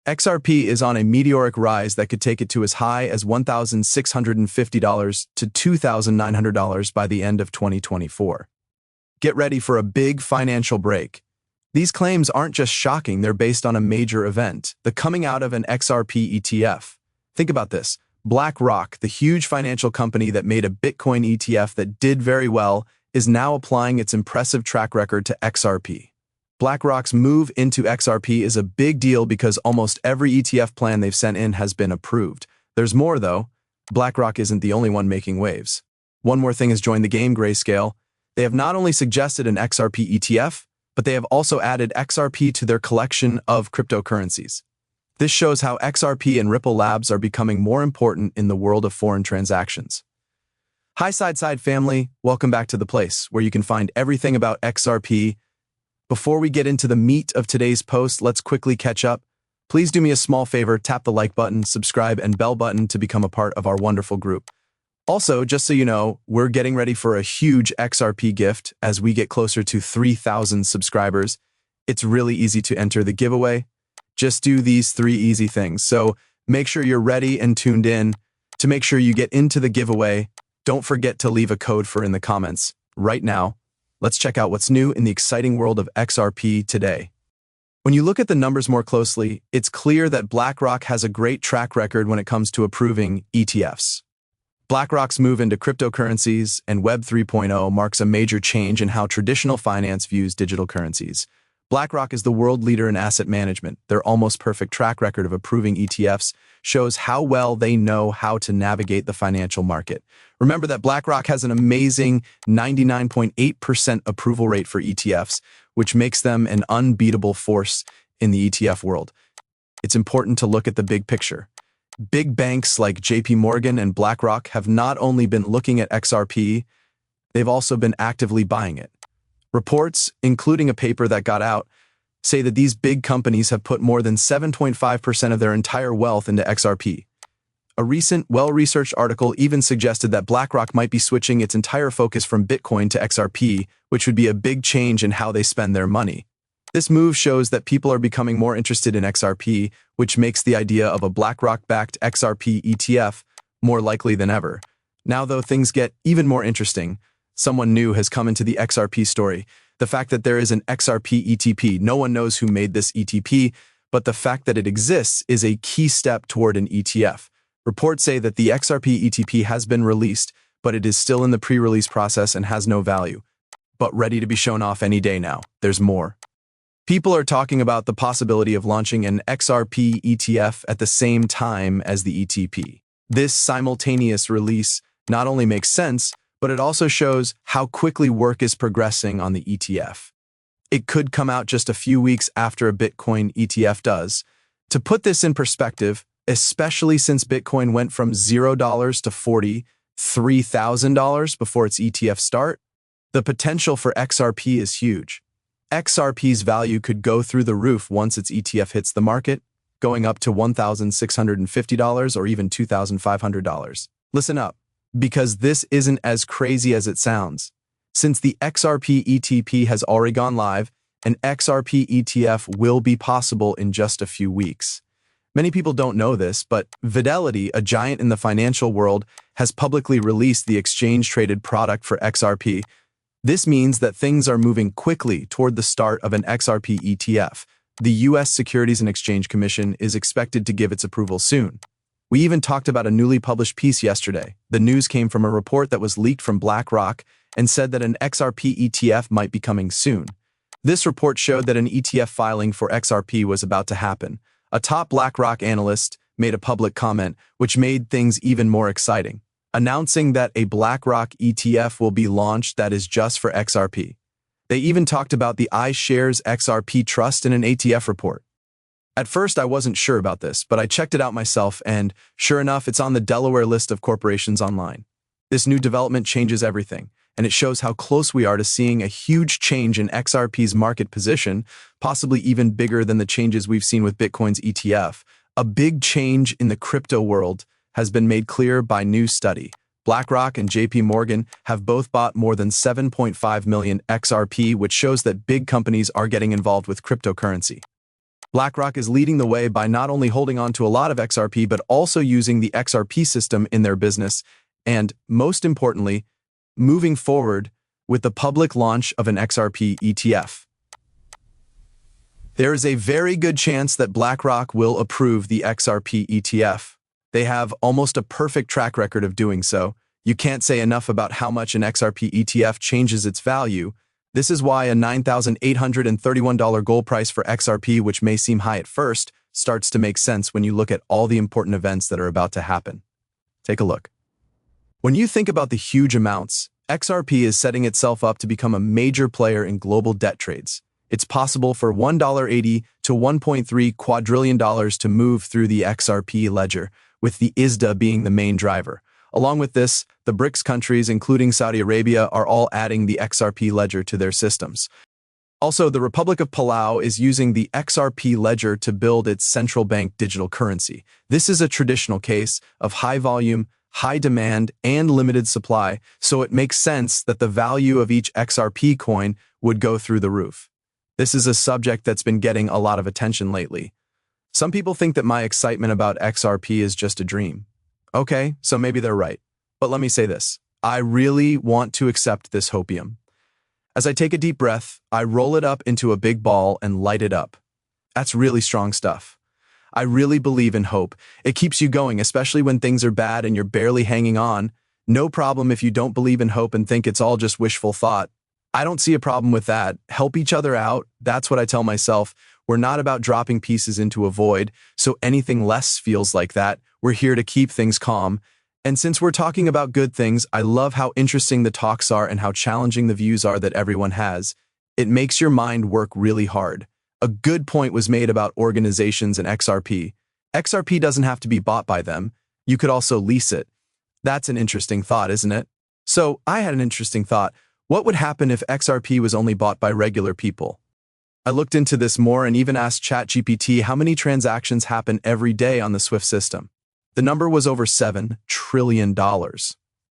XRP is on a meteoric rise that could take it to as high as $1,650 to $2,900 by the end of 2024. Get ready for a big financial break. These claims aren't just shocking, they're based on a major event, the coming out of an XRP ETF. Think about this. BlackRock, the huge financial company that made a Bitcoin ETF that did very well, is now applying its impressive track record to XRP. BlackRock's move into XRP is a big deal because almost every ETF plan they've sent in has been approved. There's more, though. BlackRock isn't the only one making waves. One more thing has joined the game, Grayscale. They have not only suggested an XRP ETF, but they have also added XRP to their collection of cryptocurrencies. This shows how XRP and Ripple Labs are becoming more important in the world of foreign transactions. Hi, Side family. Welcome back to the place where you can find everything about XRP. Before we get into the meat of today's post, let's quickly catch up. Please do me a small favor, tap the like button, subscribe, and bell button to become a part of our wonderful group. Also, just so you know, we're getting ready for a huge XRP gift as we get closer to 3,000 subscribers. It's really easy to enter the giveaway. Just do these 3 easy things. So make sure you're ready and tuned in. To make sure you get into the giveaway, don't forget to leave a code in the comments. Right now, let's check out what's new in the exciting world of XRP today. When you look at the numbers more closely, it's clear that BlackRock has a great track record when it comes to approving ETFs. BlackRock's move into cryptocurrencies and Web 3.0 marks a major change in how traditional finance views digital currencies. BlackRock is the world leader in asset management. Their almost perfect track record of approving ETFs shows how well they know how to navigate the financial market. Remember that BlackRock has an amazing 99.8% approval rate for ETFs, which makes them an unbeatable force in the ETF world. It's important to look at the big picture. Big banks like JP Morgan and BlackRock have not only been looking at XRP, they've also been actively buying it. Reports, including a paper that got out, say that these big companies have put more than 7.5% of their entire wealth into XRP. A recent, well-researched article even suggested that BlackRock might be switching its entire focus from Bitcoin to XRP, which would be a big change in how they spend their money. This move shows that people are becoming more interested in XRP, which makes the idea of a BlackRock-backed XRP ETF more likely than ever. Now, though, things get even more interesting. Someone new has come into the XRP story. The fact that there is an XRP ETP, no one knows who made this ETP, but the fact that it exists is a key step toward an ETF. Reports say that the XRP ETP has been released, but it is still in the pre-release process and has no value, but ready to be shown off any day now. There's more. People are talking about the possibility of launching an XRP ETF at the same time as the ETP. This simultaneous release not only makes sense, but it also shows how quickly work is progressing on the ETF. It could come out just a few weeks after a Bitcoin ETF does. To put this in perspective, especially since Bitcoin went from $0 to $43,000 before its ETF start, the potential for XRP is huge. XRP's value could go through the roof once its ETF hits the market, going up to $1,650 or even $2,500. Listen up, because this isn't as crazy as it sounds. Since the XRP ETP has already gone live, an XRP ETF will be possible in just a few weeks. Many people don't know this, but Fidelity, a giant in the financial world, has publicly released the exchange-traded product for XRP. This means that things are moving quickly toward the start of an XRP ETF. The U.S. Securities and Exchange Commission is expected to give its approval soon. We even talked about a newly published piece yesterday. The news came from a report that was leaked from BlackRock and said that an XRP ETF might be coming soon. This report showed that an ETF filing for XRP was about to happen. A top BlackRock analyst made a public comment, which made things even more exciting, announcing that a BlackRock ETF will be launched that is just for XRP. They even talked about the iShares XRP Trust in an ATF report. At first, I wasn't sure about this, but I checked it out myself, and sure enough, it's on the Delaware list of corporations online. This new development changes everything, and it shows how close we are to seeing a huge change in XRP's market position, possibly even bigger than the changes we've seen with Bitcoin's ETF. A big change in the crypto world has been made clear by new study. BlackRock and JP Morgan have both bought more than 7.5 million XRP, which shows that big companies are getting involved with cryptocurrency. BlackRock is leading the way by not only holding on to a lot of XRP, but also using the XRP system in their business, and, most importantly, moving forward with the public launch of an XRP ETF. There is a very good chance that BlackRock will approve the XRP ETF. They have almost a perfect track record of doing so. You can't say enough about how much an XRP ETF changes its value. This is why a $9,831 goal price for XRP, which may seem high at first, starts to make sense when you look at all the important events that are about to happen. Take a look. When you think about the huge amounts, XRP is setting itself up to become a major player in global debt trades. It's possible for $1.80 to $1.3 quadrillion to move through the XRP ledger, with the ISDA being the main driver. Along with this, the BRICS countries, including Saudi Arabia, are all adding the XRP ledger to their systems. Also, the Republic of Palau is using the XRP ledger to build its central bank digital currency. This is a traditional case of high volume, high demand, and limited supply, so it makes sense that the value of each XRP coin would go through the roof. This is a subject that's been getting a lot of attention lately. Some people think that my excitement about XRP is just a dream. Okay, so maybe they're right. But let me say this. I really want to accept this hopium. As I take a deep breath, I roll it up into a big ball and light it up. That's really strong stuff. I really believe in hope. It keeps you going, especially when things are bad and you're barely hanging on. No problem if you don't believe in hope and think it's all just wishful thought. I don't see a problem with that. Help each other out. That's what I tell myself. We're not about dropping pieces into a void, so anything less feels like that. We're here to keep things calm. And since we're talking about good things, I love how interesting the talks are and how challenging the views are that everyone has. It makes your mind work really hard. A good point was made about organizations and XRP. XRP doesn't have to be bought by them. You could also lease it. That's an interesting thought, isn't it? So I had an interesting thought. What would happen if XRP was only bought by regular people? I looked into this more and even asked ChatGPT how many transactions happen every day on the SWIFT system. The number was over $7 trillion,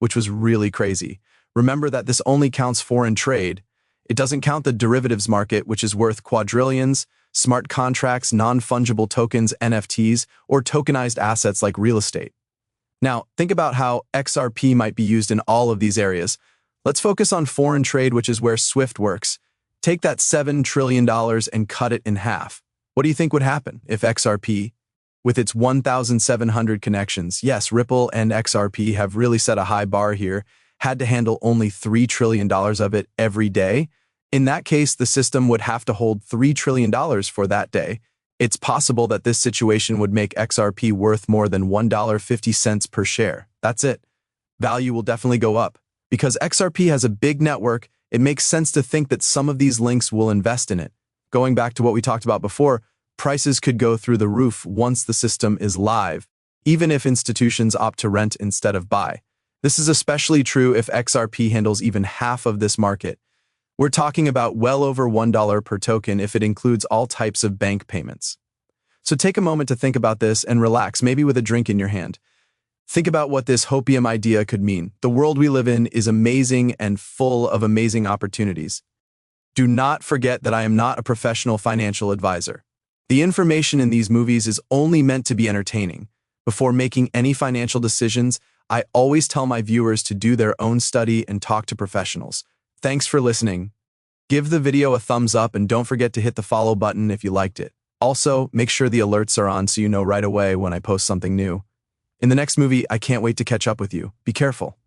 which was really crazy. Remember that this only counts foreign trade. It doesn't count the derivatives market, which is worth quadrillions, smart contracts, non-fungible tokens, NFTs, or tokenized assets like real estate. Now, think about how XRP might be used in all of these areas. Let's focus on foreign trade, which is where SWIFT works. Take that $7 trillion and cut it in half. What do you think would happen if XRP, with its 1,700 connections, yes, Ripple and XRP have really set a high bar here, had to handle only $3 trillion of it every day? In that case, the system would have to hold $3 trillion for that day. It's possible that this situation would make XRP worth more than $1.50 per share. That's it. Value will definitely go up. Because XRP has a big network, it makes sense to think that some of these links will invest in it. Going back to what we talked about before, prices could go through the roof once the system is live, even if institutions opt to rent instead of buy. This is especially true if XRP handles even half of this market. We're talking about well over $1 per token if it includes all types of bank payments. So take a moment to think about this and relax, maybe with a drink in your hand. Think about what this hopium idea could mean. The world we live in is amazing and full of amazing opportunities. Do not forget that I am not a professional financial advisor. The information in these movies is only meant to be entertaining. Before making any financial decisions, I always tell my viewers to do their own study and talk to professionals. Thanks for listening. Give the video a thumbs up and don't forget to hit the follow button if you liked it. Also, make sure the alerts are on so you know right away when I post something new. In the next movie, I can't wait to catch up with you. Be careful.